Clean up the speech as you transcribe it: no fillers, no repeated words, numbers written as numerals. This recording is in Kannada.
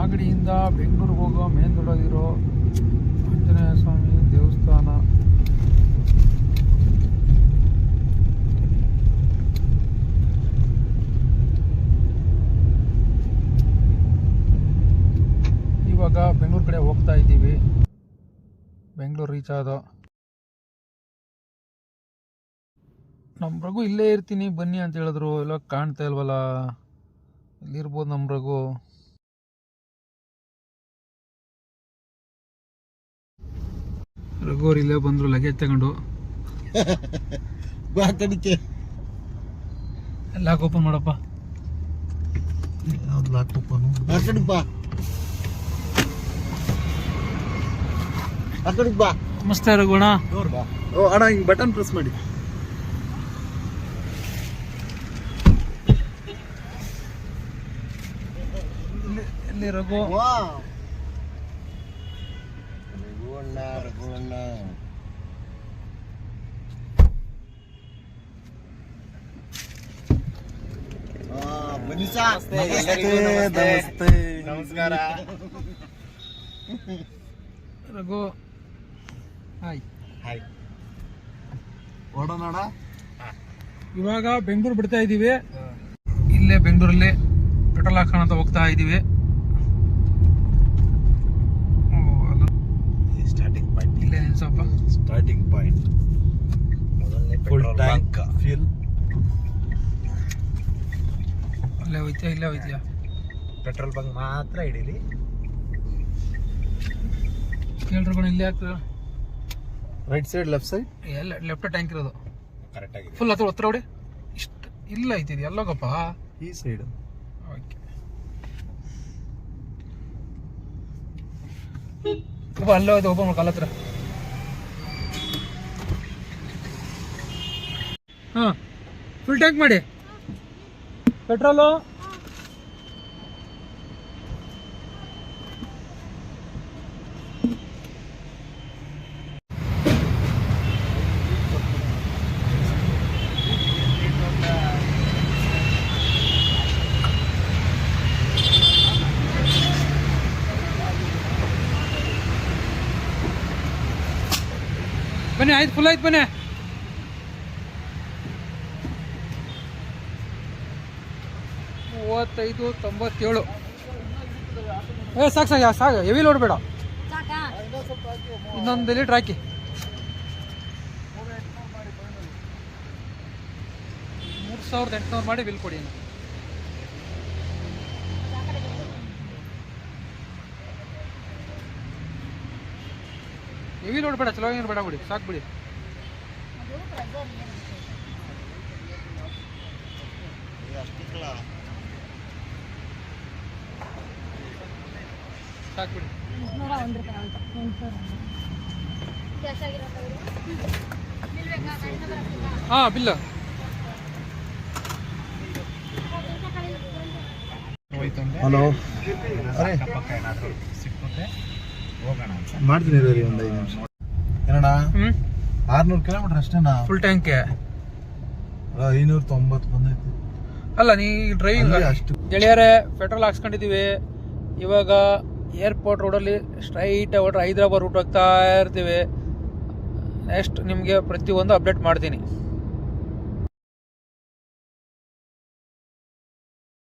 ಮಾಗಡಿಯಿಂದ ಬೆಂಗಳೂರಿಗೆ ಹೋಗೋ ಮೇನ್ ರೋಡಲ್ಲಿರೋ ಆಂಜನೇಯ ಸ್ವಾಮಿ ದೇವಸ್ಥಾನ. ಇವಾಗ ಬೆಂಗಳೂರು ಕಡೆ ಹೋಗ್ತಾ ಇದ್ದೀವಿ. ಬೆಂಗಳೂರು ರೀಚ್ ಆದ. ನಮ್ಮ ರಘು ಇಲ್ಲೇ ಇರ್ತೀನಿ ಬನ್ನಿ ಅಂತ ಹೇಳಿದ್ರು. ಎಲ್ಲ ಕಾಣ್ತಾ ಇಲ್ವಲ್ಲ, ಇಲ್ಲಿರ್ಬೋದು ನಮ್ಮ ರಘು. ರಘು ಅವ್ರು ಇಲ್ಲೇ ಬಂದರು ಲಗೇಜ್ ತಗೊಂಡು. ಲಾಕ್ ಓಪನ್ ಮಾಡಪ್ಪ. ಲಾಕ್ ಓಪನ್ ನಮಸ್ತೆ ರಘುಣ. ಅಣ್ಣ ಹಿಂಗ್ ಬಟನ್ ಪ್ರೆಸ್ ಮಾಡಿ. ಇಲ್ಲಿ ರಘು. ರಘುವಣ್ಣ ಬನ್ನಿ ಸರ್. ನಮಸ್ಕಾರ ರಘು. Hi hi. ಓಡೋಣ. ಇವಾಗ ಬೆಂಗಳೂರು ಬಿಡ್ತಾ ಇದ್ದೀವಿ. ಇಲ್ಲೇ ಬೆಂಗಳೂರಲ್ಲಿ ಪೆಟ್ರೋಲ್ ಹಾಕೋಣ ಅಂತ ಹೋಗ್ತಾ ಇದ್ದೀವಿ. ಸ್ಟಾರ್ಟಿಂಗ್ ಪಾಯಿಂಟ್ ಇಲ್ಲೇ ನಿಲ್ಸಪ್ಪ. ಸ್ಟಾರ್ಟಿಂಗ್ ಪಾಯಿಂಟ್ ಮೊದಲನೇ ಫುಲ್ ಟ್ಯಾಂಕ್ ಫ್ಯೂಲ್. ಅಲ್ಲೇ ಹೋಯ್ತೀಯಾ? ಇಲ್ಲೇ ಹೋಯ್ತೀಯಾ? ಪೆಟ್ರೋಲ್ ಬಂಕ್ ಮಾತ್ರ ಹಿಡೀರಿ. ಕೇಳ್ರಗಳು ಇಲ್ಲೇ ಆಗ್ತದೆ. ರೈಟ್ ಸೈಡ್ ಲೆಫ್ಟ್ ಸೈಡ್ ಎಲ್ಲ ಲೆಫ್ಟ್ ಟ್ಯಾಂಕ್ ಇರೋದು. ಕರೆಕ್ಟ್ ಆಗಿದೆ. ಫುಲ್ ಹತ್ರ ಹೊತ್ರ ಹೊಡಿ. ಇಷ್ಟು ಇಲ್ಲ ಐತಿದೆ ಎಲ್ಲೋಗಪ್ಪ. ಈ ಸೈಡ್ ಓಕೆ. ಅಲ್ಲೇ ಹೋಯ್ತು ಓಪನ್ ಮಾಡಿ ಕಾಲ ಹತ್ರ. ಹಾಂ ಫುಲ್ ಟ್ಯಾಂಕ್ ಮಾಡಿ ಪೆಟ್ರೋಲು. ಬನ್ನಿ ಆಯ್ತು, ಫುಲ್ ಆಯ್ತು ಬನ್ನಿ. $35.97. ಸಾಕು ಸಾಕು ಸಾಕು, ಹೆವಿ ಲೋಡ್ ಬೇಡ. ಇನ್ನೊಂದು ಲೀಟ್ರ್ ಹಾಕಿ. $3,800 ಮಾಡಿ ಬಿಲ್ ಕೊಡಿ. ಹೆವಿ ಲೋಡ್ ಬೇಡ, ಚಲೋ ಏನು ಬೇಡ ಬಿಡಿ, ಸಾಕು ಬಿಡಿ. ಸಾಕು ಬಿಡಿ. ಹಾಂ ಬಿಲ್ಲ. ಹಲೋ ಮಾಡ್ತೀನಿ ರೀ ಒಂದು 5 ನಿಮಿಷ. ಏನಣ್ಣ 600 ಕಿಲೋಮೀಟರ್ ಅಷ್ಟೇನಾ? ಫುಲ್ ಟ್ಯಾಂಕೆ 590 ಬಂದೈತಿ. ಅಲ್ಲ ನೀ ಡ್ರೈವಿಂಗ್ ಅಷ್ಟು ಗೆಳೆಯರೇ. ಪೆಟ್ರೋಲ್ ಹಾಕ್ಸ್ಕೊಂಡಿದ್ದೀವಿ. ಇವಾಗ ಏರ್ಪೋರ್ಟ್ ರೋಡಲ್ಲಿ ಸ್ಟ್ರೈಟ್ ಹೊಟ್ರೆ ಹೈದ್ರಾಬಾದ್ ರೂಟ್ ಹೋಗ್ತಾ ಇರ್ತೀವಿ. ನೆಕ್ಸ್ಟ್ ನಿಮಗೆ ಪ್ರತಿಯೊಂದು ಅಪ್ಡೇಟ್ ಮಾಡ್ತೀನಿ.